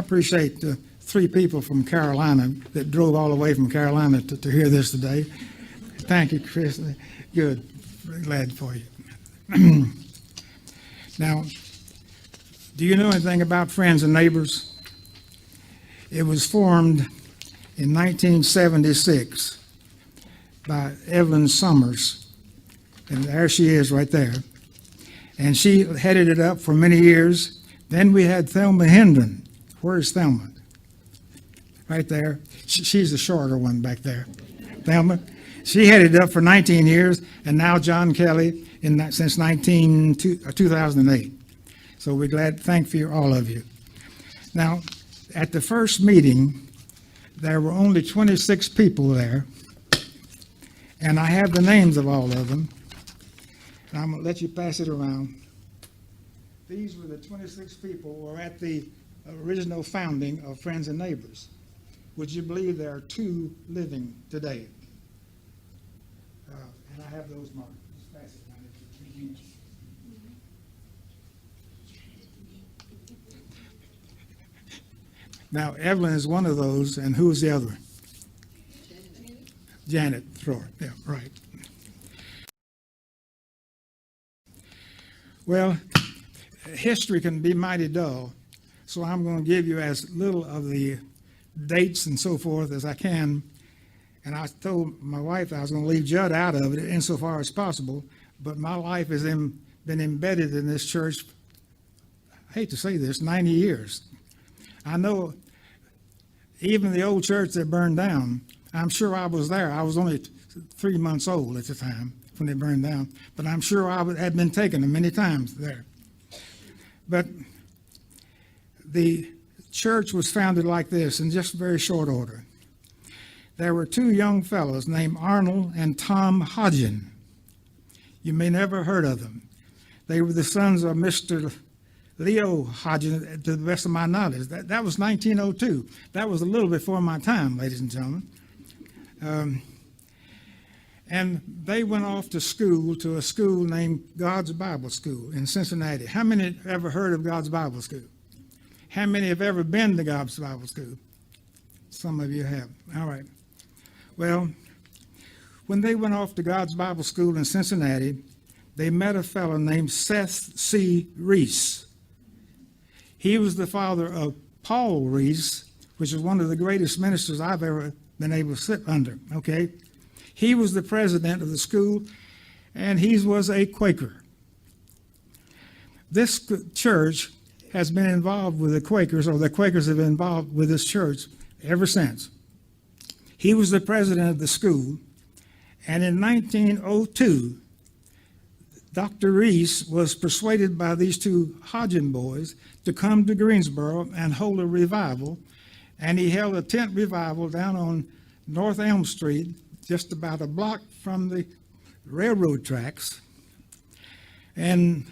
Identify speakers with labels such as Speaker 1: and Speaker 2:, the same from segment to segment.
Speaker 1: appreciate the 3 people from Carolina that drove all the way from Carolina to hear this today. Thank you, Chris. Good. Very glad for you. Now, do you know anything about Friends and Neighbors? It was formed in 1976 by Evelyn Summers, and there she is right there. And she headed it up for many years. Then we had Thelma Hendon. Where's Thelma? Right there. She's the shorter one back there. Thelma. She headed it up for 19 years, and now John Kelly since 2008. So we're glad, thank you, all of you. Now, at the first meeting, there were only 26 people there, and I have the names of all of them. And I'm going to let you pass it around. These were the 26 people who were at the original founding of Friends and Neighbors. Would you believe there are 2 living today? And I have those marked. Just pass it around. Now, Evelyn is one of those, and who's the other? Janet Thrower. Yeah, right. Well, history can be mighty dull, so I'm going to give you as little of the dates and so forth as I can. And I told my wife I was going to leave Judd out of it insofar as possible, but my life has been embedded in this church, I hate to say this, 90 years. I know even the old church that burned down, I'm sure I was there. I was only 3 months old at the time when they burned down, but I'm sure I had been taken many times there. But the church was founded like this in just very short order. There were 2 young fellows named Arnold and Tom Hodgen. You may never heard of them. They were the sons of Mr. Leo Hodgen, to the best of my knowledge. That was 1902. That was a little before my time, ladies and gentlemen. And they went off to a school named God's Bible School in Cincinnati. How many have ever heard of God's Bible School? How many have ever been to God's Bible School? Some of you have. All right. Well, when they went off to God's Bible School in Cincinnati, they met a fellow named Seth C. Reese. He was the father of Paul Reese, which is one of the greatest ministers I've ever been able to sit under, okay? He was the president of the school, and he was a Quaker. This church has been involved with the Quakers, or the Quakers have been involved with this church ever since. He was the president of the school, and in 1902, Dr. Reese was persuaded by these 2 Hodgen boys to come to Greensboro and hold a revival, and he held a tent revival down on North Elm Street, just about a block from the railroad tracks. And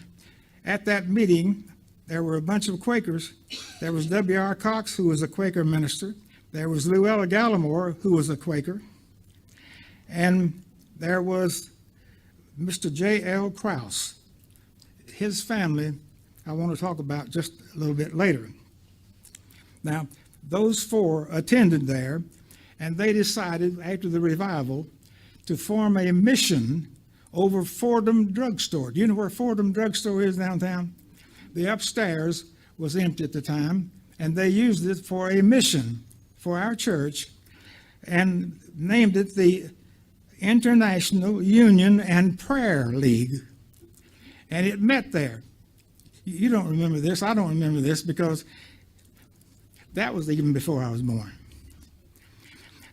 Speaker 1: at that meeting, there were a bunch of Quakers. There was W.R. Cox, who was a Quaker minister. There was Luella Gallimore, who was a Quaker. And there was Mr. J.L. Krause. His family, I want to talk about just a little bit later. Now, those 4 attended there, and they decided after the revival to form a mission over Fordham Drugstore. Do you know where Fordham Drugstore is downtown? The upstairs was empty at the time, and they used it for a mission for our church and named it the International Union and Prayer League. And it met there. You don't remember this. I don't remember this because that was even before I was born.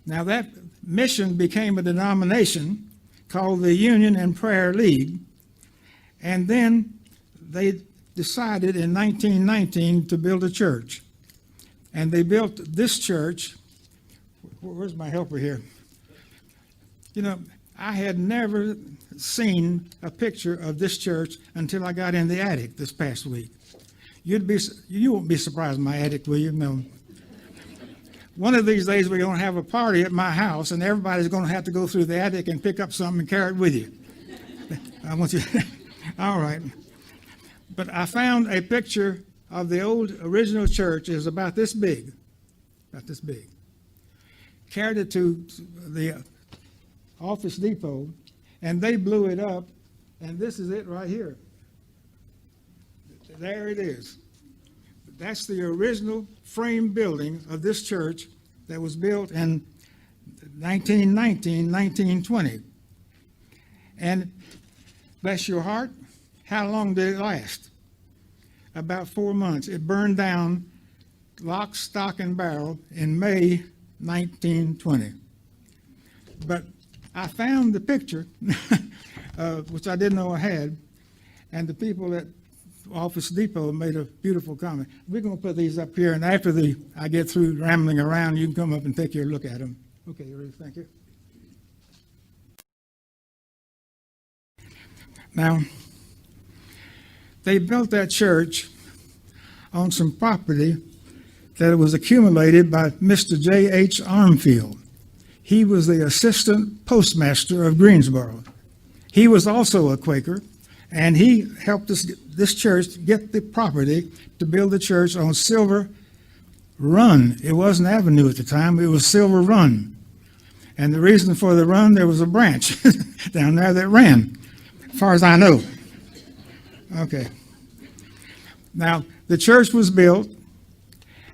Speaker 1: Now that mission became a denomination called the Union and Prayer League, and then they decided in 1919 to build a church. And they built this church. Where's my helper here? You know, I had never seen a picture of this church until I got in the attic this past week. You won't be surprised in my attic, will you? No. One of these days we're going to have a party at my house, and everybody's going to have to go through the attic and pick up something and carry it with you. I want you. All right. But I found a picture of the old original church is about this big, carried it to the Office Depot, and they blew it up, and this is it right here. There it is. That's the original frame building of this church that was built in 1919, 1920. And bless your heart, how long did it last? About 4 months. It burned down lock, stock, and barrel in May 1920. But I found the picture, which I didn't know I had, and the people at Office Depot made a beautiful comment. We're going to put these up here, and after I get through rambling around, you can come up and take your look at them. Okay, Ruth, thank you. Now, they built that church on some property that was accumulated by Mr. J.H. Armfield. He was the assistant postmaster of Greensboro. He was also a Quaker, and he helped this church get the property to build the church on Silver Run. It wasn't Avenue at the time, it was Silver Run. And the reason for the run, there was a branch down there that ran, as far as I know. Okay. Now, the church was built,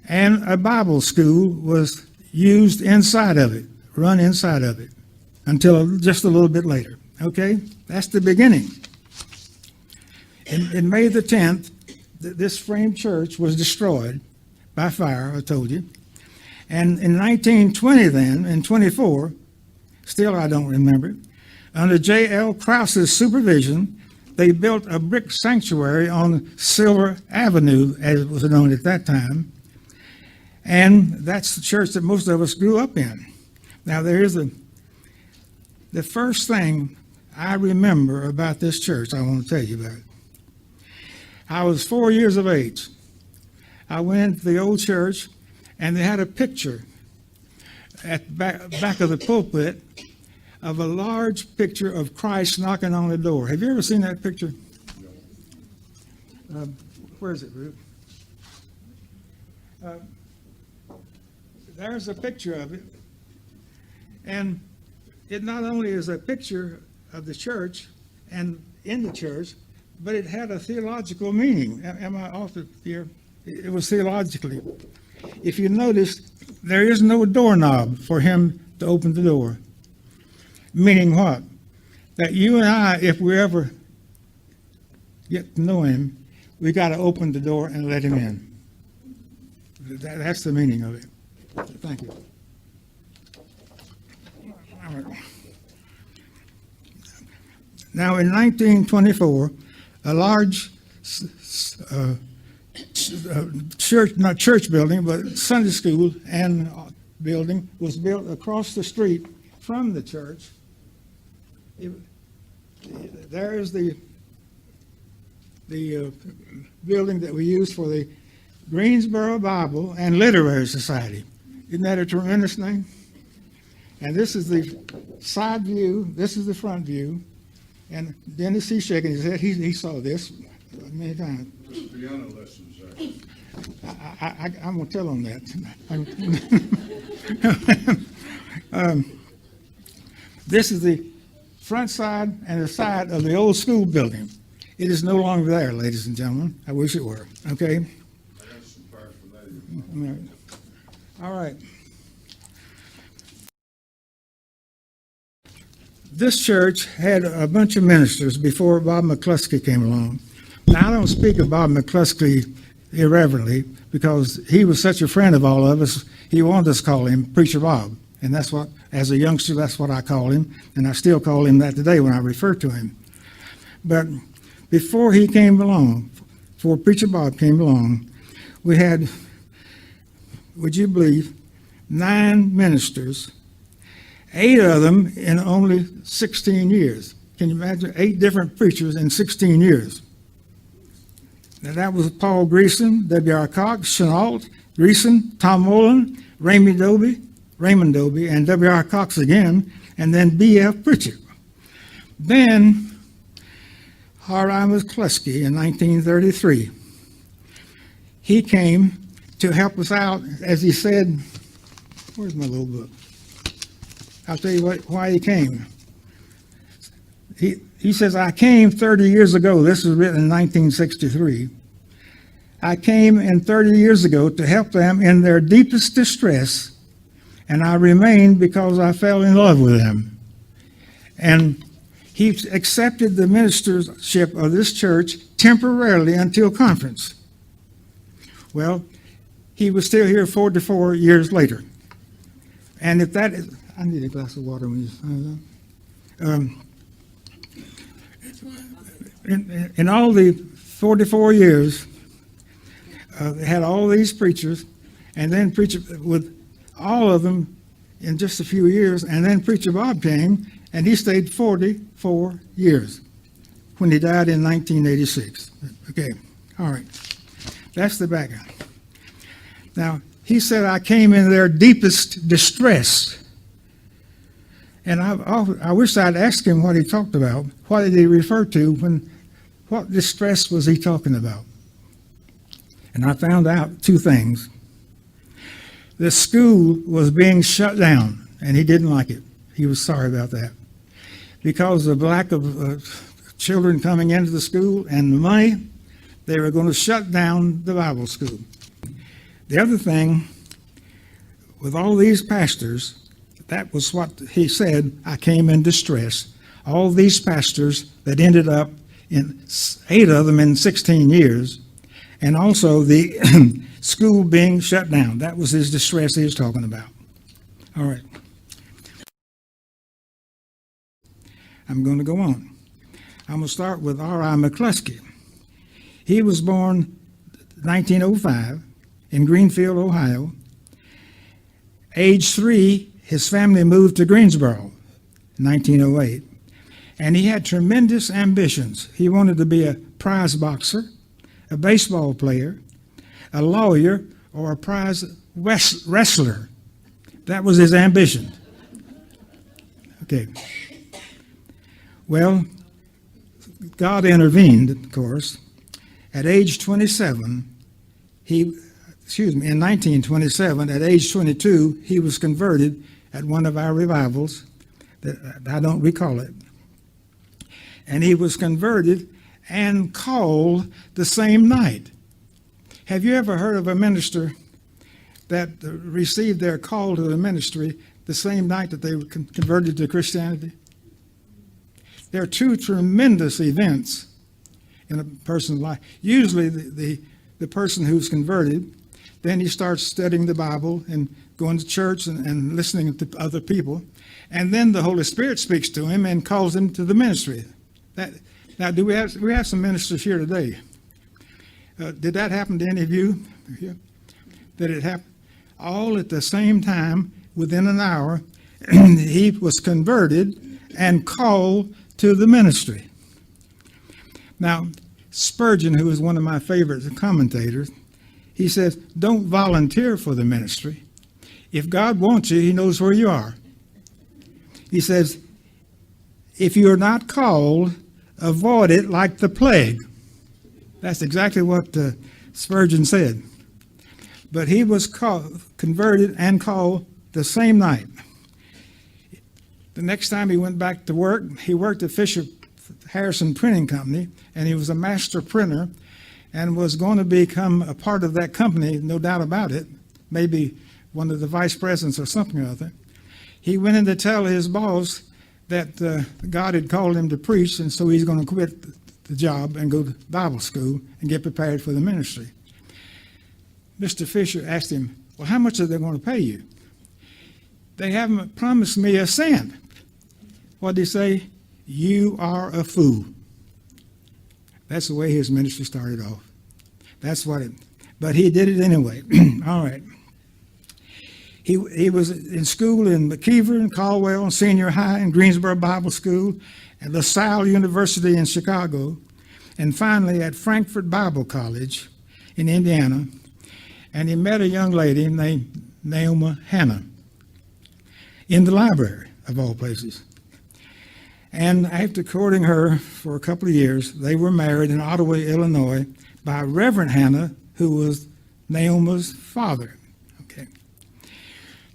Speaker 1: and a Bible school was used inside of it, run inside of it, until just a little bit later. Okay? That's the beginning. In May the 10th, this frame church was destroyed by fire, I told you. And in 1920 then, in 24, still I don't remember it, under J.L. Krause's supervision, they built a brick sanctuary on Silver Avenue, as it was known at that time. And that's the church that most of us grew up in. Now, there's the first thing I remember about this church I want to tell you about. I was 4 years of age. I went into the old church, and they had a picture at the back of the pulpit of a large picture of Christ knocking on the door. Have you ever seen that picture? Where is it, Ruth? There's a picture of it. And it not only is a picture of the church and in the church, but it had a theological meaning. Am I off here? It was theologically. If you notice, there is no doorknob for him to open the door. Meaning what? That you and I, if we ever get to know him, we got to open the door and let him in. That's the meaning of it. Thank you. All right. Now, in 1924, a large church, not church building, but Sunday school and building was built across the street from the church. There is the building that we use for the Greensboro Bible and Literary Society. Isn't that a tremendous thing? And this is the side view, this is the front view, and Dennis, he's shaking his head, he saw this many times.
Speaker 2: Just piano lessons there.
Speaker 1: I'm going to tell him that. This is the front side and the side of the old school building. It is no longer there, ladies and gentlemen. I wish it were, okay?
Speaker 2: I got some paraphernalia.
Speaker 1: All right. This church had a bunch of ministers before Bob McCluskey came along. Now, I don't speak of Bob McCluskey irreverently because he was such a friend of all of us, he wanted us to call him Preacher Bob. And that's what, as a youngster, that's what I call him. And I still call him that today when I refer to him. But before he came along, before Preacher Bob came along, we had, would you believe, 9 ministers, 8 of them in only 16 years. Can you imagine 8 different preachers in 16 years? Now, that was Paul Greason, W.R. Cox, Chenault, Greason, Tom Mullen, Raymond Doby, and W.R. Cox again, and then B.F. Pritchett. Then, R.I. McCluskey in 1933. he came to help us out, as he said. Where's my little book? I'll tell you why he came. He says, I came 30 years ago. This was written in 1963. I came in 30 years ago to help them in their deepest distress, and I remained because I fell in love with them. And he accepted the ministership of this church temporarily until conference. Well, he was still here 44 years later. And if that is, I need a glass of water when you sign that. In all the 44 years, they had all these preachers, and then preacher with all of them in just a few years, and then Preacher Bob came, and he stayed 44 years when he died in 1986. Okay, all right. That's the background. Now, he said, I came in their deepest distress. And I wish I'd asked him what he talked about. What did he refer to? What distress was he talking about? And I found out two things. The school was being shut down, and he didn't like it. He was sorry about that. Because of the lack of children coming into the school and the money, they were going to shut down the Bible school. The other thing, with all these pastors, that was what he said, I came in distress. All these pastors that ended up in 8 of them in 16 years, and also the school being shut down. That was his distress he was talking about. All right. I'm going to go on. I'm going to start with R.I. McCluskey. He was born 1905 in Greenfield, Ohio. Age 3, his family moved to Greensboro, 1908. And he had tremendous ambitions. He wanted to be a prize boxer, a baseball player, a lawyer, or a prize wrestler. That was his ambition. Okay. Well, God intervened, of course. At age 27, in 1927, at age 22, he was converted at one of our revivals. That I don't recall it. And he was converted and called the same night. Have you ever heard of a minister that received their call to the ministry the same night that they were converted to Christianity? There are two tremendous events in a person's life. Usually the person who's converted, then he starts studying the Bible and going to church and listening to other people. And then the Holy Spirit speaks to him and calls him to the ministry. Now, do we have some ministers here today? Did that happen to any of you? Did it happen? All at the same time, within an hour, he was converted and called to the ministry. Now, Spurgeon, who is one of my favorite commentators, he says, don't volunteer for the ministry. If God wants you, he knows where you are. He says, if you are not called, avoid it like the plague. That's exactly what Spurgeon said. But he was converted and called the same night. The next time he went back to work, he worked at Fisher Harrison Printing Company, and he was a master printer and was going to become a part of that company, no doubt about it, maybe one of the vice presidents or something or other. He went in to tell his boss that God had called him to preach, and so he's going to quit the job and go to Bible school and get prepared for the ministry. Mr. Fisher asked him, well, how much are they going to pay you? They haven't promised me a cent. What did he say? You are a fool. That's the way his ministry started off. But he did it anyway. All right. He was in school in McKeever and Caldwell and Senior High and Greensboro Bible School at LaSalle University in Chicago, and finally at Frankfurt Bible College in Indiana. And he met a young lady named Naomi Hannah in the library, of all places. And after courting her for a couple of years, they were married in Ottawa, Illinois, by Reverend Hannah, who was Naomi's father. Okay.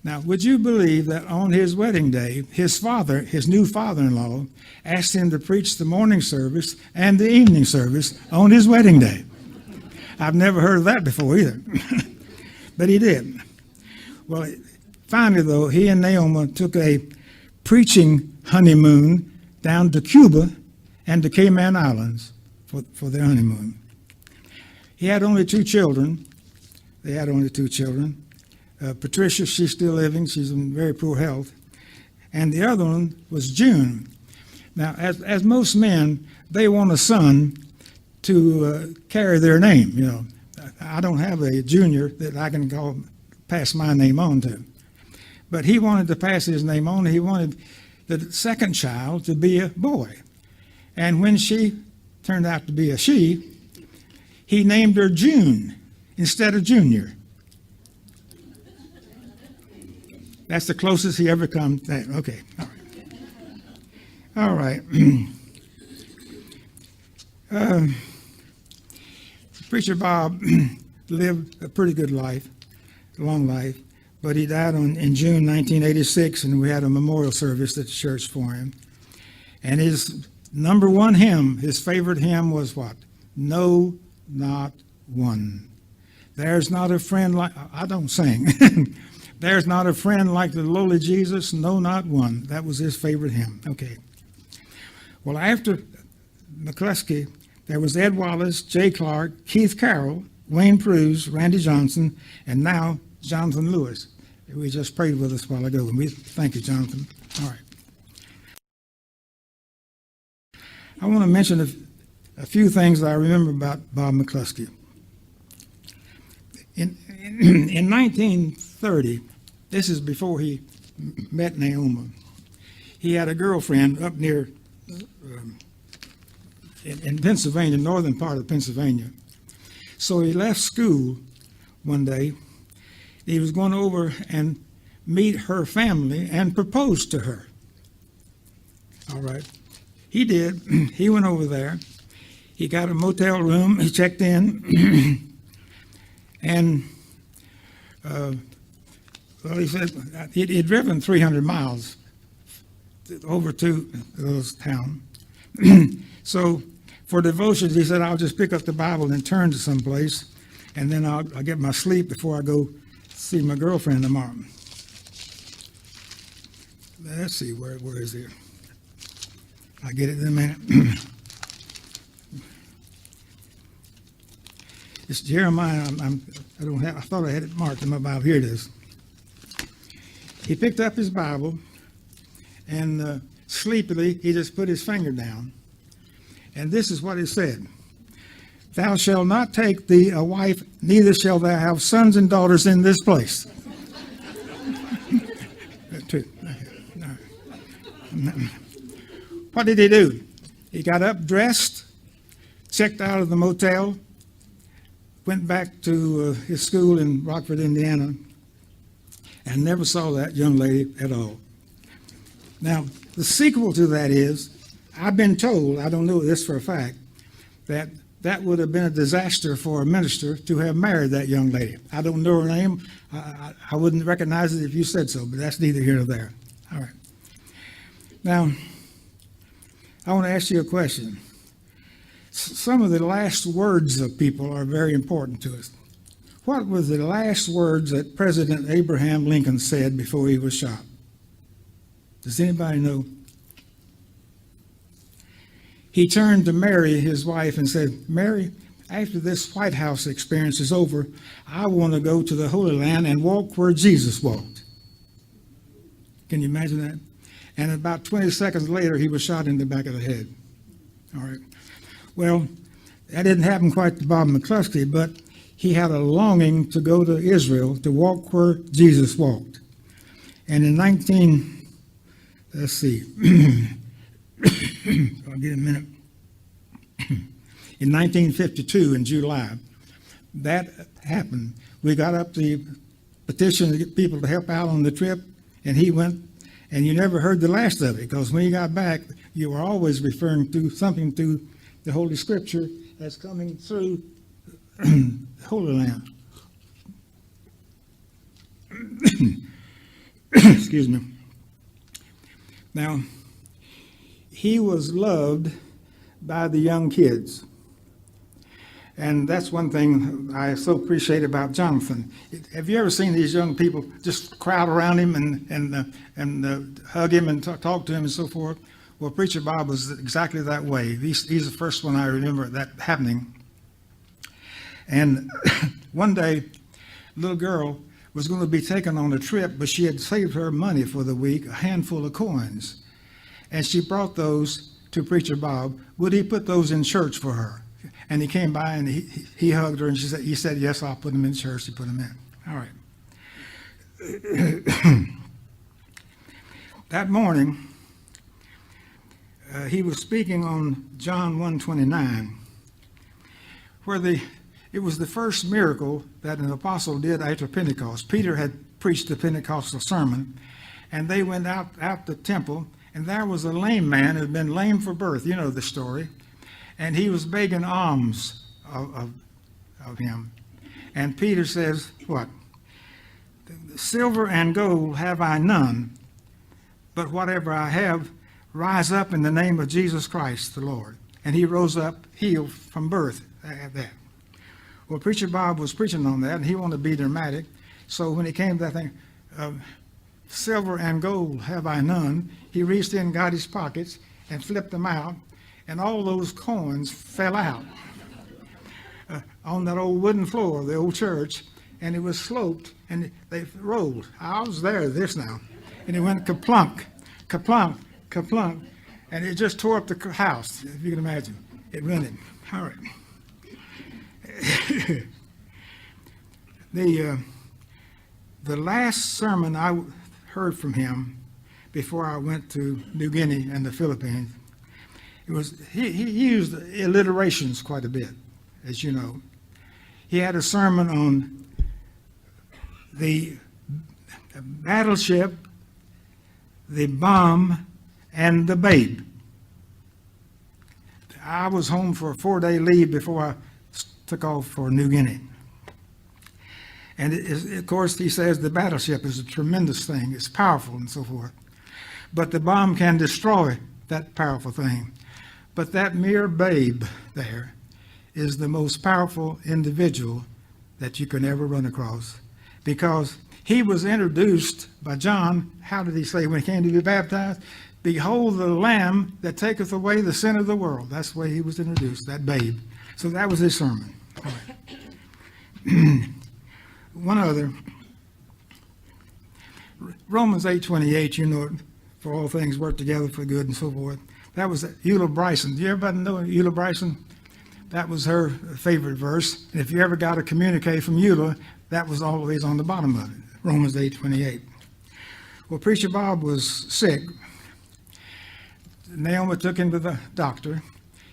Speaker 1: Now, would you believe that on his wedding day, his father, his new father-in-law, asked him to preach the morning service and the evening service on his wedding day? I've never heard of that before either, but he did. Well, finally, though, he and Naomi took a preaching honeymoon down to Cuba and the Cayman Islands for their honeymoon. He had only two children. They had only two children. Patricia, she's still living. She's in very poor health. And the other one was June. Now, as most men, they want a son to carry their name. You know, I don't have a junior that I can pass my name on to. But he wanted to pass his name on. He wanted the second child to be a boy. And when she turned out to be a she, he named her June instead of Junior. That's the closest he ever come to that. Okay, all right. All right. Preacher Bob lived a pretty good life, a long life, but he died in June 1986, and we had a memorial service at the church for him. And his number one hymn, his favorite hymn was what? No, not one. There's not a friend like, I don't sing. There's not a friend like the lowly Jesus, no, not one. That was his favorite hymn. Okay. Well, after McCluskey, there was Ed Wallace, Jay Clark, Keith Carroll, Wayne Pruse, Randy Johnson, and now Jonathan Lewis. We just prayed with us a while ago, and we thank you, Jonathan. All right. I want to mention a few things that I remember about Bob McCluskey. In 1930, this is before he met Naomi, he had a girlfriend up near in Pennsylvania, northern part of Pennsylvania. So he left school one day. He was going over and meet her family and propose to her. All right. He did. He went over there. He got a motel room. He checked in. And, well, he said he'd driven 300 miles over to those town. So for devotions, he said, I'll just pick up the Bible and turn to someplace, and then I'll get my sleep before I go see my girlfriend tomorrow. Let's see, where is it? I'll get it in a minute. It's Jeremiah. I thought I had it marked in my Bible. Here it is. He picked up his Bible, and sleepily, he just put his finger down. And this is what it said. Thou shalt not take thee a wife, neither shalt thou have sons and daughters in this place. What did he do? He got up, dressed, checked out of the motel, went back to his school in Rockford, Indiana, and never saw that young lady at all. Now, the sequel to that is, I've been told, I don't know this for a fact, that would have been a disaster for a minister to have married that young lady. I don't know her name. I wouldn't recognize it if you said so, but that's neither here nor there. All right. Now, I want to ask you a question. Some of the last words of people are very important to us. What was the last words that President Abraham Lincoln said before he was shot? Does anybody know? He turned to Mary, his wife, and said, Mary, after this White House experience is over, I want to go to the Holy Land and walk where Jesus walked. Can you imagine that? And about 20 seconds later, he was shot in the back of the head. All right. Well, that didn't happen quite to Bob McCluskey, but he had a longing to go to Israel to walk where Jesus walked. And in let's see, I'll get a minute. In 1952, in July, that happened. We got up the petition to get people to help out on the trip, and he went, and you never heard the last of it, because when you got back, you were always referring to something to the Holy Scripture that's coming through the Holy Land. Excuse me. Now, he was loved by the young kids. And that's one thing I so appreciate about Jonathan. Have you ever seen these young people just crowd around him and hug him and talk to him and so forth? Well, Preacher Bob was exactly that way. He's the first one I remember that happening. And one day, a little girl was going to be taken on a trip, but she had saved her money for the week, a handful of coins. And she brought those to Preacher Bob. Would he put those in church for her? And he came by and he hugged her, and he said, yes, I'll put them in church. He put them in. All right. That morning, he was speaking on John 1:29, where it was the first miracle that an apostle did after Pentecost. Peter had preached the Pentecostal sermon, and they went out the temple, and there was a lame man who had been lame for birth. You know the story. And he was begging alms of him. And Peter says, what? Silver and gold have I none, but whatever I have, rise up in the name of Jesus Christ the Lord. And he rose up healed from birth at that. Well, Preacher Bob was preaching on that, and he wanted to be dramatic. So when he came to that thing, silver and gold have I none, he reached in, got his pockets, and flipped them out, and all those coins fell out on that old wooden floor of the old church, and it was sloped, and they rolled. I was there, this now, and it went kaplunk, kaplunk, kaplunk, and it just tore up the house, if you can imagine. It rented. All right. The last sermon I heard from him before I went to New Guinea and the Philippines, it was he used alliterations quite a bit, as you know. He had a sermon on the battleship, the bomb, and the babe. I was home for a 4-day leave before I took off for New Guinea. And of course, he says the battleship is a tremendous thing. It's powerful and so forth. But the bomb can destroy that powerful thing. But that mere babe there is the most powerful individual that you can ever run across. Because he was introduced by John. How did he say when he came to be baptized? Behold the Lamb that taketh away the sin of the world. That's the way he was introduced, that babe. So that was his sermon. All right. One other. Romans 8:28, you know it, for all things work together for good and so forth. That was Eula Bryson. Do you everybody know Eula Bryson? That was her favorite verse. And if you ever got a communique from Eula, that was always on the bottom of it, Romans 8:28. Well, Preacher Bob was sick. Naomi took him to the doctor.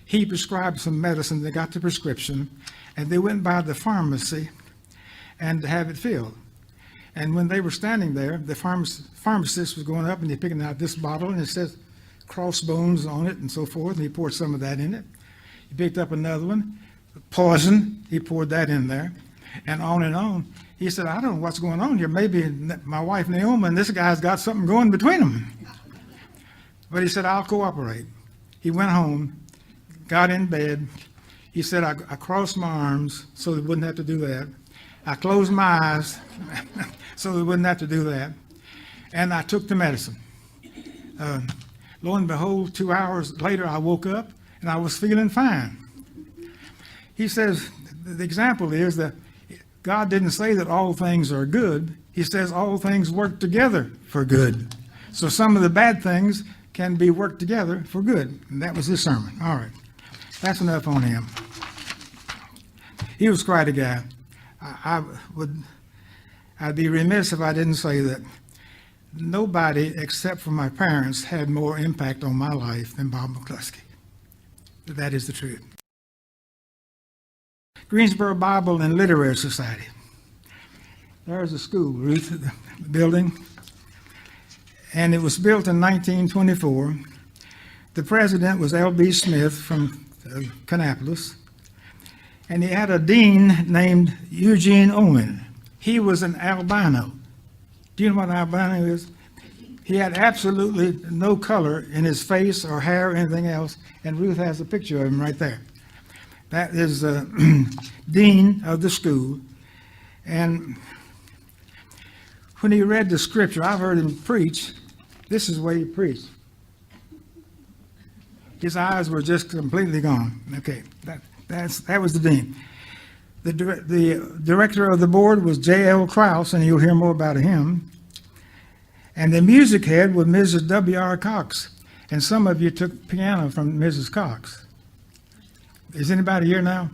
Speaker 1: He prescribed some medicine. They got the prescription, and they went by the pharmacy and to have it filled. And when they were standing there, the pharmacist was going up and he's picking out this bottle, and it says crossbones on it and so forth, and he poured some of that in it. He picked up another one, poison, he poured that in there, and on and on. He said, I don't know what's going on here. Maybe my wife Naomi and this guy's got something going between them. But he said, I'll cooperate. He went home, got in bed. He said, I crossed my arms so they wouldn't have to do that. I closed my eyes so they wouldn't have to do that. And I took the medicine. Lo and behold, 2 hours later, I woke up and I was feeling fine. He says, the example is that God didn't say that all things are good. He says all things work together for good. So some of the bad things can be worked together for good. And that was his sermon. All right. That's enough on him. He was quite a guy. I'd be remiss if I didn't say that nobody except for my parents had more impact on my life than Bob McCluskey. That is the truth. Greensboro Bible and Literary Society. There's a school, Ruth, the building. And it was built in 1924. The president was L.B. Smith from Kannapolis. And he had a dean named Eugene Owen. He was an albino. Do you know what albino is? He had absolutely no color in his face or hair or anything else, and Ruth has a picture of him right there. That is the dean of the school, and when he read the scripture, I've heard him preach. This is the way he preached. His eyes were just completely gone. Okay, that was the dean. The director of the board was J.L. Krause, and you'll hear more about him. And the music head was Mrs. W.R. Cox, and some of you took piano from Mrs. Cox. Is anybody here now?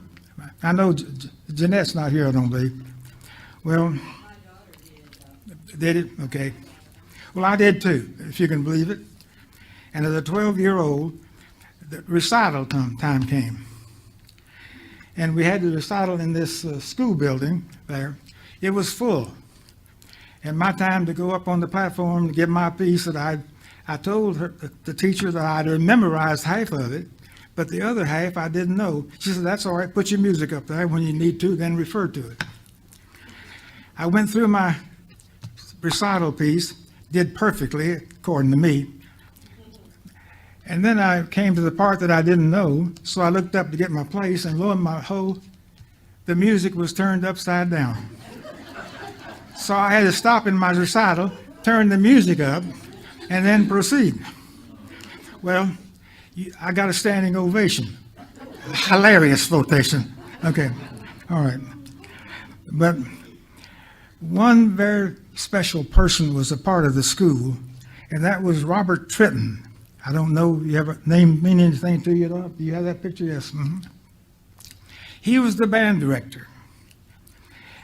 Speaker 1: I know Jeanette's not here, I don't believe. Well, did it? Okay. Well, I did too, if you can believe it. And as a 12-year-old, the recital time came. And we had the recital in this school building there. It was full. And my time to go up on the platform to give my piece, that I told her, the teacher, that I'd memorized half of it, but the other half I didn't know. She said, "That's all right, put your music up there when you need to, then refer to it." I went through my recital piece, did perfectly, according to me. And then I came to the part that I didn't know, so I looked up to get my place, and lo and behold, the music was turned upside down. So I had to stop in my recital, turn the music up, and then proceed. Well, I got a standing ovation. Hilarious flotation. Okay, all right. But one very special person was a part of the school, and that was Robert Tritton. I don't know, you have a name mean anything to you at all? Do you have that picture? Yes. Mm-hmm. He was the band director,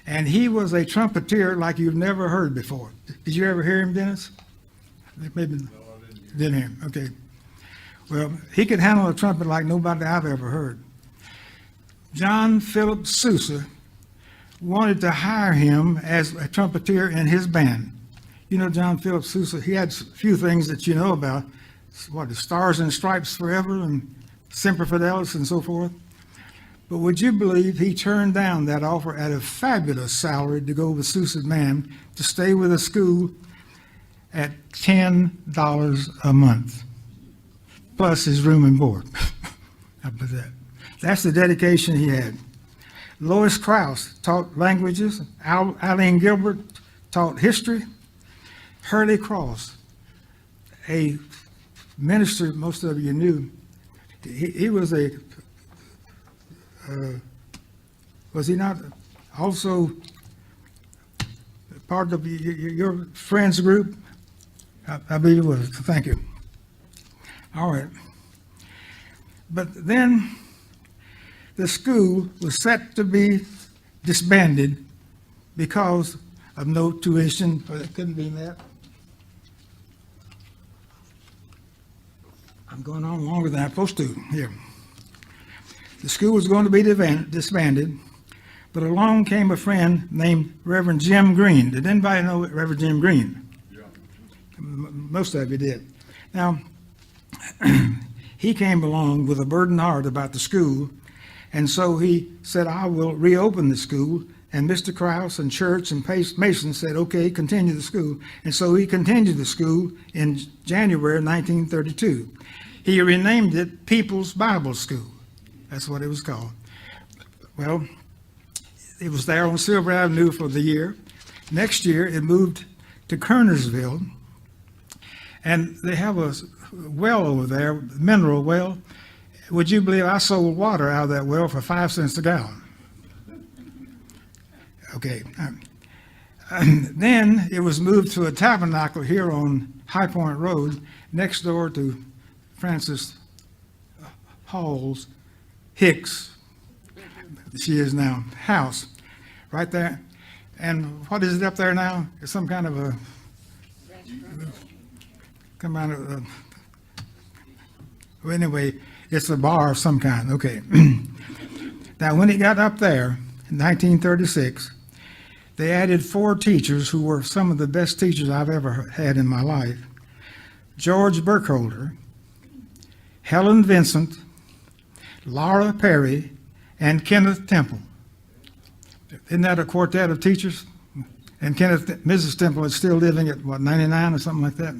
Speaker 1: and he was a trumpeter like you've never heard before. Did you ever hear him, Dennis? Maybe didn't hear him. Okay. Well, he could handle a trumpet like nobody I've ever heard. John Philip Sousa wanted to hire him as a trumpeter in his band. You know John Philip Sousa, he had a few things that you know about. What, the Stars and Stripes Forever and Semper Fidelis and so forth. But would you believe he turned down that offer at a fabulous salary to go with Sousa's band to stay with the school at $10 a month, plus his room and board. How about that? That's the dedication he had. Lois Krause taught languages. Eileen Gilbert taught history. Hurley Cross, a minister most of you knew, he was a, was he not also part of your friends group? I believe it was. Thank you. All right. But then the school was set to be disbanded because of no tuition, or it couldn't be met. I'm going on longer than I'm supposed to here. The school was going to be disbanded, but along came a friend named Reverend Jim Green. Did anybody know Reverend Jim Green? Yeah. Most of you did. Now, he came along with a burdened heart about the school, and so he said, I will reopen the school. And Mr. Krause and Church and Mason said, okay, continue the school. And so he continued the school in January 1932. He renamed it People's Bible School. That's what it was called. Well, it was there on Silver Avenue for the year. Next year, it moved to Kernersville. And they have a well over there, mineral well. Would you believe I sold water out of that well for 5 cents a gallon? Okay. Then it was moved to a tabernacle here on High Point Road, next door to Frances Hall's Hicks, she is now, house, right there. And what is it up there now? It's some kind of a, come out of, well, anyway, it's a bar of some kind. Okay. Now, when he got up there in 1936, they added 4 teachers who were some of the best teachers I've ever had in my life. George Burkholder, Helen Vincent, Laura Perry, and Kenneth Temple. Isn't that a quartet of teachers? And Mrs. Temple is still living at, what, 99 or something like that?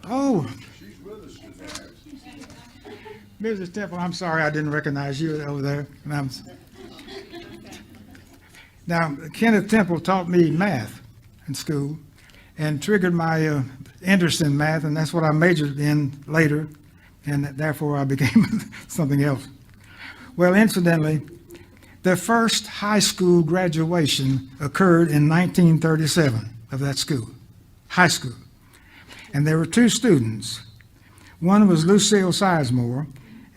Speaker 1: Oh,
Speaker 2: She's with us today.
Speaker 1: Mrs. Temple, I'm sorry I didn't recognize you over there. Now, Kenneth Temple taught me math in school and triggered my interest in math, and that's what I majored in later, and therefore I became something else. Well, incidentally, the first high school graduation occurred in 1937 of that school, high school. And there were two students. One was Lucille Sizemore,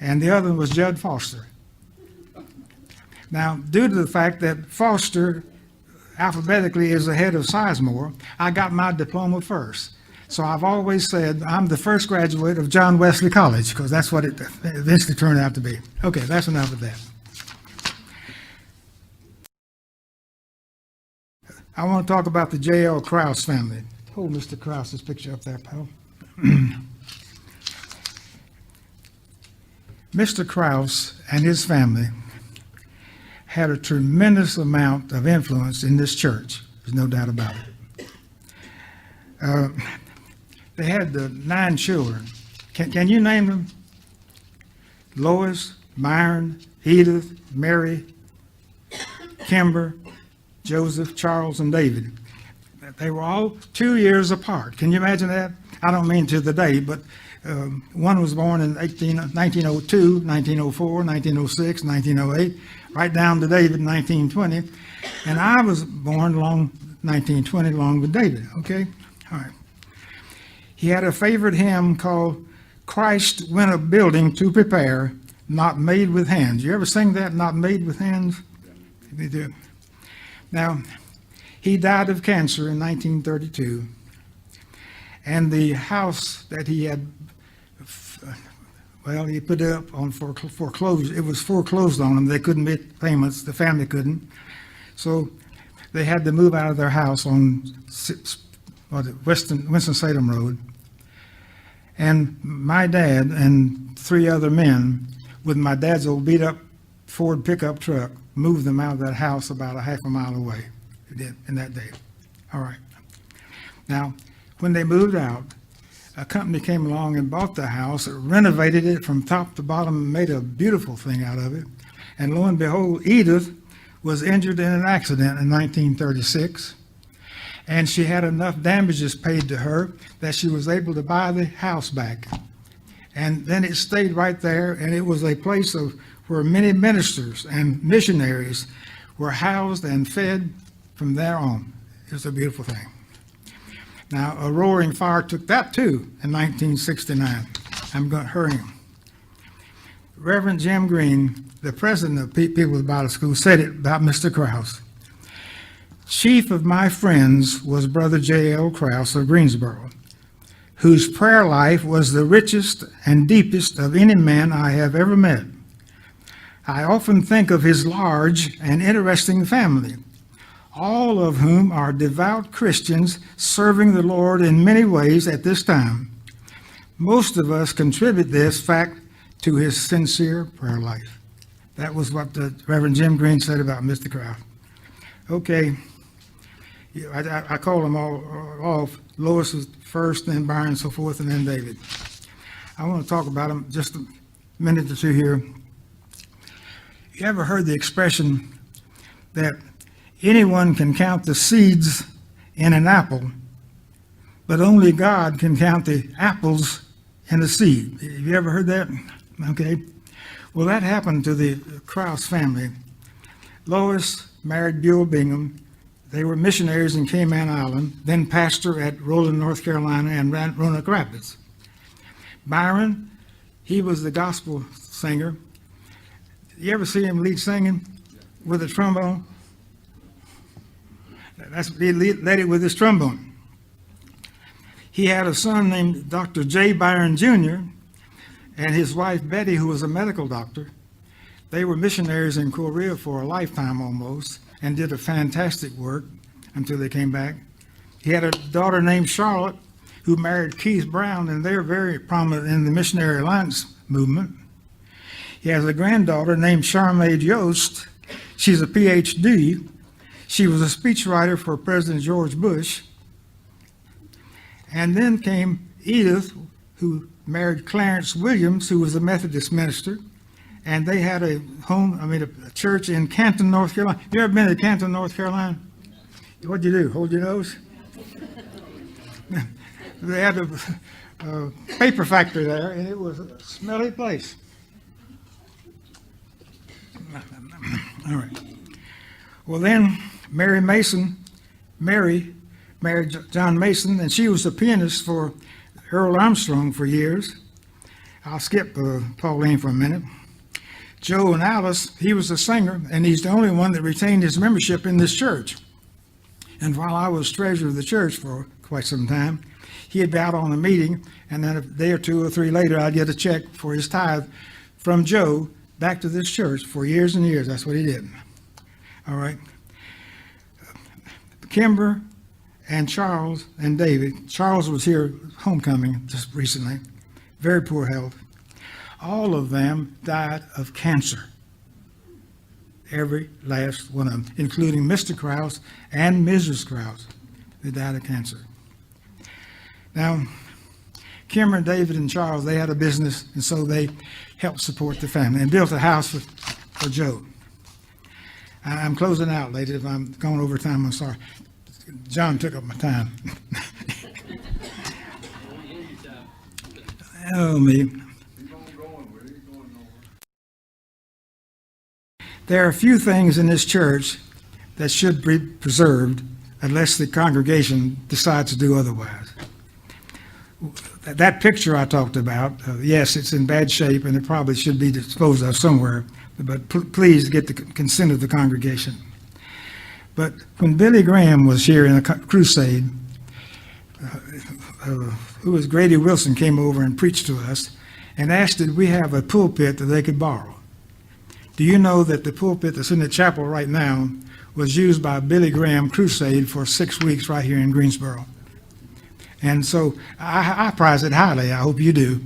Speaker 1: and the other was Judd Foster. Now, due to the fact that Foster alphabetically is ahead of Sizemore, I got my diploma first. So I've always said I'm the first graduate of John Wesley College, because that's what it eventually turned out to be. Okay, that's enough of that. I want to talk about the J.L. Krause family. Hold Mr. Krause's picture up there, pal. Mr. Krause and his family had a tremendous amount of influence in this church. There's no doubt about it. They had 9 children. Can you name them? Lois, Myron, Edith, Mary, Kimber, Joseph, Charles, and David. They were all 2 years apart. Can you imagine that? I don't mean to the day, but one was born in 1902, 1904, 1906, 1908, right down to David in 1920. And I was born along 1920 along with David, okay? All right. He had a favorite hymn called Christ Went a Building to Prepare, Not Made with Hands. You ever sing that, Not Made with Hands? They do. Now, he died of cancer in 1932, and the house that he had, well, he put it up on foreclosure. It was foreclosed on them. They couldn't make payments. The family couldn't. So they had to move out of their house on Winston-Salem Road. And my dad and 3 other men, with my dad's old beat-up Ford pickup truck, moved them out of that house about a half a mile away. They did in that day. All right. Now, when they moved out, a company came along and bought the house, renovated it from top to bottom, and made a beautiful thing out of it. And lo and behold, Edith was injured in an accident in 1936, and she had enough damages paid to her that she was able to buy the house back. And then it stayed right there, and it was a place where many ministers and missionaries were housed and fed from there on. It was a beautiful thing. Now, a roaring fire took that too in 1969. I'm going to hurry him. Reverend Jim Green, the president of People's Bible School, said it about Mr. Krause. Chief of my friends was Brother J.L. Krause of Greensboro, whose prayer life was the richest and deepest of any man I have ever met. I often think of his large and interesting family, all of whom are devout Christians serving the Lord in many ways at this time. Most of us contribute this fact to his sincere prayer life. That was what the Reverend Jim Green said about Mr. Krause. Okay, I called them all off. Lois was first, then Byron, and so forth, and then David. I want to talk about them just a minute or two here. You ever heard the expression that anyone can count the seeds in an apple, but only God can count the apples in a seed? Have you ever heard that? Okay. Well, that happened to the Krause family. Lois married Buell Bingham. They were missionaries in Cayman Island, then pastor at Roland, North Carolina, and Roanoke Rapids. Byron, he was the gospel singer. You ever see him lead singing with a trombone? He led it with his trombone. He had a son named Dr. J. Byron Jr., and his wife Betty, who was a medical doctor. They were missionaries in Korea for a lifetime almost, and did a fantastic work until they came back. He had a daughter named Charlotte, who married Keith Brown, and they're very prominent in the Missionary Alliance movement. He has a granddaughter named Charmaine Yost. She's a PhD. She was a speechwriter for President George Bush. And then came Edith, who married Clarence Williams, who was a Methodist minister. And they had a church in Canton, North Carolina. You ever been to Canton, North Carolina? What'd you do? Hold your nose? They had a paper factory there, and it was a smelly place. All right. Well, then Mary married John Mason, and she was a pianist for Earl Armstrong for years. I'll skip Pauline for a minute. Joe and Alice, he was a singer, and he's the only one that retained his membership in this church. And while I was treasurer of the church for quite some time, he'd be out on a meeting, and then a day or two or three later, I'd get a check for his tithe from Joe back to this church for years and years. That's what he did. All right. Kimber and Charles and David. Charles was here homecoming just recently. Very poor health. All of them died of cancer. Every last one of them, including Mr. Krause and Mrs. Krause. They died of cancer. Now, Kimber, David, and Charles, they had a business, and so they helped support the family and built a house for Joe. I'm closing out, ladies. If I'm going over time, I'm sorry. John took up my time. Oh, me. There are a few things in this church that should be preserved unless the congregation decides to do otherwise. That picture I talked about, yes, it's in bad shape and it probably should be disposed of somewhere, but please get the consent of the congregation. But when Billy Graham was here in a crusade, who was Grady Wilson, came over and preached to us and asked did we have a pulpit that they could borrow. Do you know that the pulpit that's in the chapel right now was used by Billy Graham crusade for 6 weeks right here in Greensboro? And so I prize it highly. I hope you do,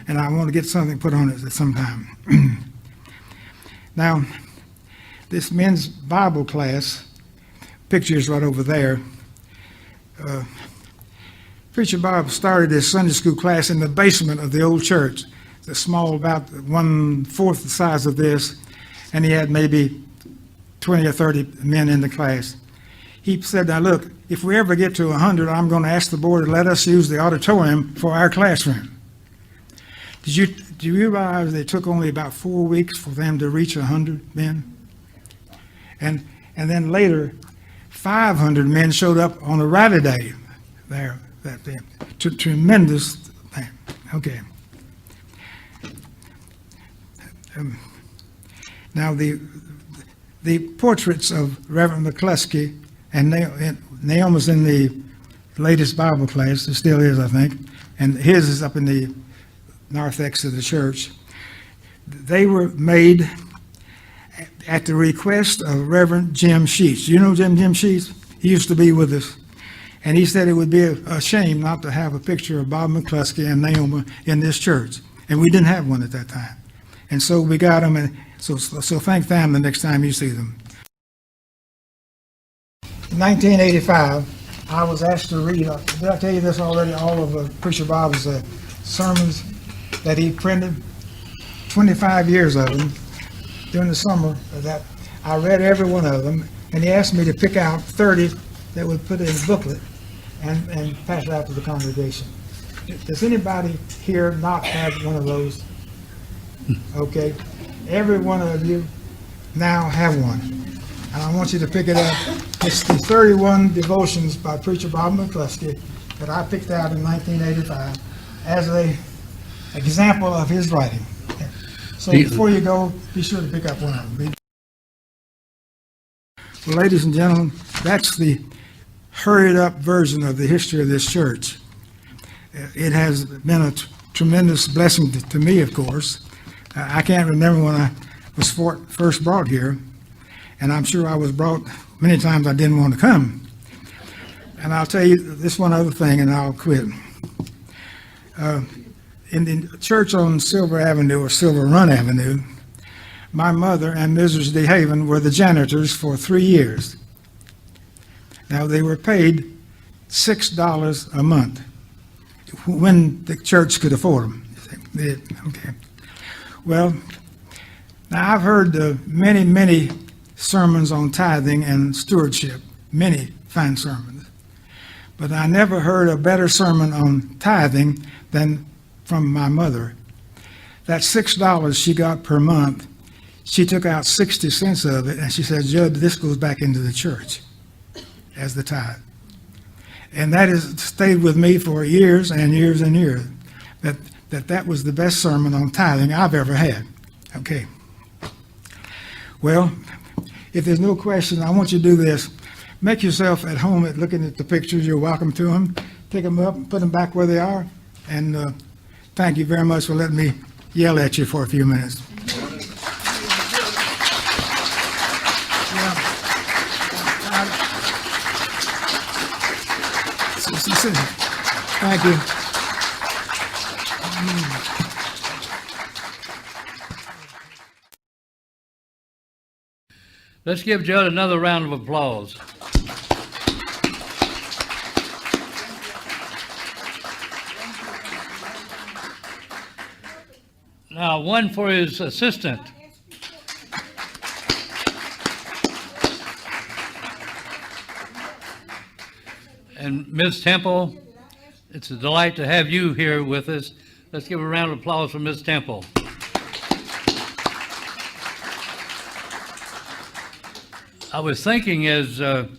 Speaker 1: and I want to get something put on it at some time. Now, this men's Bible class, picture's right over there. Preacher Bob started his Sunday school class in the basement of the old church. It's a small, about 1/4 the size of this, and he had maybe 20 or 30 men in the class. He said, now look, if we ever get to 100, I'm going to ask the board to let us use the auditorium for our classroom. Do you realize it took only about 4 weeks for them to reach 100 men? And then later, 500 men showed up on a rally day there that day. Tremendous thing. Okay. Now the portraits of Reverend McCluskey and Naomi's in the latest Bible class. It still is, I think. And his is up in the narthex of the church. They were made at the request of Reverend Jim Sheets. You know Jim Sheets? He used to be with us. And he said it would be a shame not to have a picture of Bob McCluskey and Naomi in this church. And we didn't have one at that time. And so we got them, and so thank them the next time you see them. In 1985, I was asked to read, did I tell you this already, all of Preacher Bob's sermons that he printed, 25 years of them, during the summer that I read every one of them, and he asked me to pick out 30 that would put in a booklet and pass it out to the congregation. Does anybody here not have one of those? Okay, every one of you now have one, and I want you to pick it up. It's the 31 devotions by Preacher Bob McCluskey that I picked out in 1985 as an example of his writing. So before you go, be sure to pick up one of them. Well, ladies and gentlemen, that's the hurried up version of the history of this church. It has been a tremendous blessing to me, of course. I can't remember when I was first brought here, and I'm sure I was brought many times I didn't want to come. And I'll tell you this one other thing, and I'll quit. In the church on Silver Avenue, or Silver Run Avenue, my mother and Mrs. DeHaven were the janitors for 3 years. Now, they were paid $6 a month when the church could afford them. Okay. Well, now I've heard many, many sermons on tithing and stewardship, many fine sermons. But I never heard a better sermon on tithing than from my mother. That $6 she got per month, she took out 60 cents of it, and she said, "Judd, this goes back into the church as the tithe." And that has stayed with me for years and years and years, that was the best sermon on tithing I've ever had. Okay. Well, if there's no question, I want you to do this. Make yourself at home at looking at the pictures. You're welcome to them. Pick them up and put them back where they are. And thank you very much for letting me yell at you for a few minutes. Thank you.
Speaker 3: Let's give Judd another round of applause. Now, one for his assistant. And Ms. Temple, it's a delight to have you here with us. Let's give a round of applause for Ms. Temple. I was thinking as the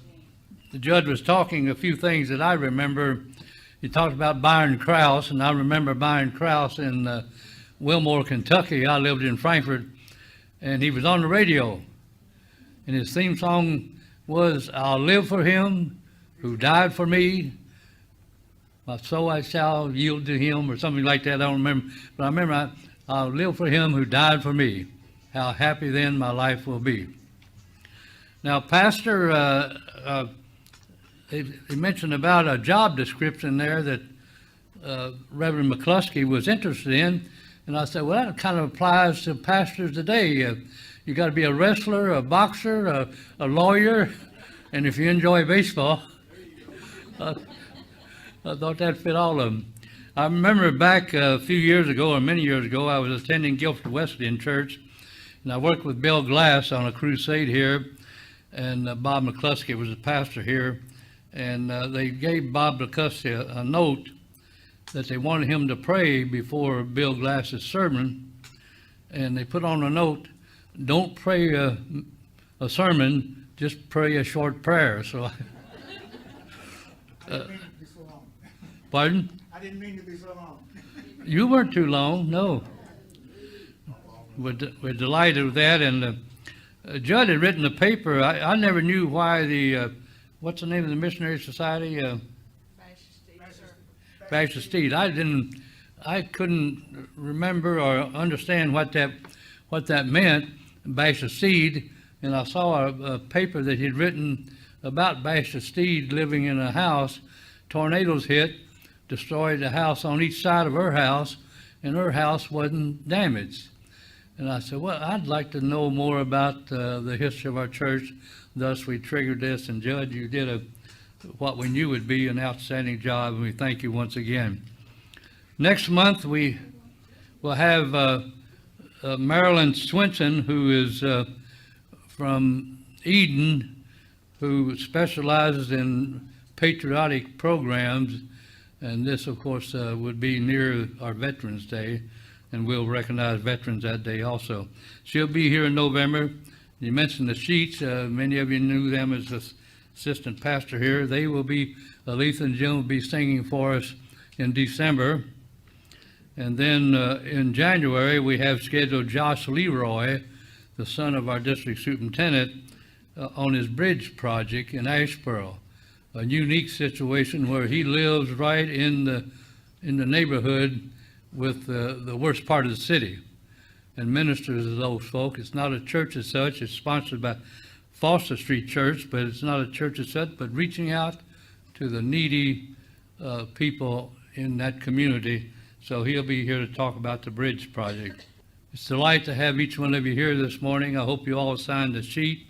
Speaker 3: Judd was talking a few things that I remember. He talked about Byron Krause, and I remember Byron Krause in Wilmore, Kentucky. I lived in Frankfort, and he was on the radio. And his theme song was, "I'll live for him who died for me, my soul I shall yield to him," or something like that. I don't remember. But I remember, "I'll live for him who died for me. How happy then my life will be." Now, Pastor, he mentioned about a job description there that Reverend McCluskey was interested in. And I said, well, that kind of applies to pastors today. You got to be a wrestler, a boxer, a lawyer, and if you enjoy baseball. I thought that fit all of them. I remember back a few years ago, or many years ago, I was attending Christ Wesleyan Church, and I worked with Bill Glass on a crusade here, and Bob McCluskey was a pastor here, and they gave Bob McCluskey a note that they wanted him to pray before Bill Glass's sermon, and they put on a note, "Don't pray a sermon, just pray a short prayer." So, pardon?
Speaker 1: I didn't mean to be so long.
Speaker 3: You weren't too long, no. We're delighted with that, and Judd had written a paper. I never knew why the, what's the name of the Missionary Society? Baptist Steed. I couldn't remember or understand what that meant, Baptist Steed, and I saw a paper that he'd written about Baptist Steed living in a house. Tornadoes hit, destroyed the house on each side of her house, and her house wasn't damaged. And I said, well, I'd like to know more about the history of our church. Thus, we triggered this, and Judd, you did what we knew would be an outstanding job, and we thank you once again. Next month, we will have Marilyn Swinson, who is from Eden, who specializes in patriotic programs, and this, of course, would be near our Veterans Day, and we'll recognize veterans that day also. She'll be here in November. You mentioned the Sheets. Many of you knew them as the assistant pastor here. They will be, Letha and Jim will be singing for us in December. And then in January, we have scheduled Josh Leroy, the son of our district superintendent, on his bridge project in Asheboro. A unique situation where he lives right in the neighborhood with the worst part of the city and ministers to those folk. It's not a church as such. It's sponsored by Foster Street Church, but it's not a church as such, but reaching out to the needy people in that community. So he'll be here to talk about the bridge project. It's a delight to have each one of you here this morning. I hope you all signed the sheet.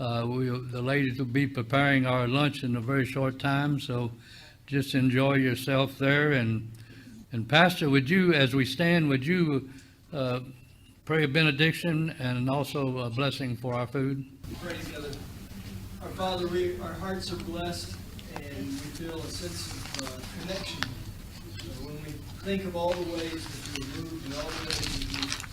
Speaker 3: The ladies will be preparing our lunch in a very short time, so just enjoy yourself there. And Pastor, would you, as we stand, would you pray a benediction and also a blessing for our food?
Speaker 4: Pray together. Our Father, our hearts are blessed and we feel a sense of connection. So when we think of all the ways that you have moved and all the ways that you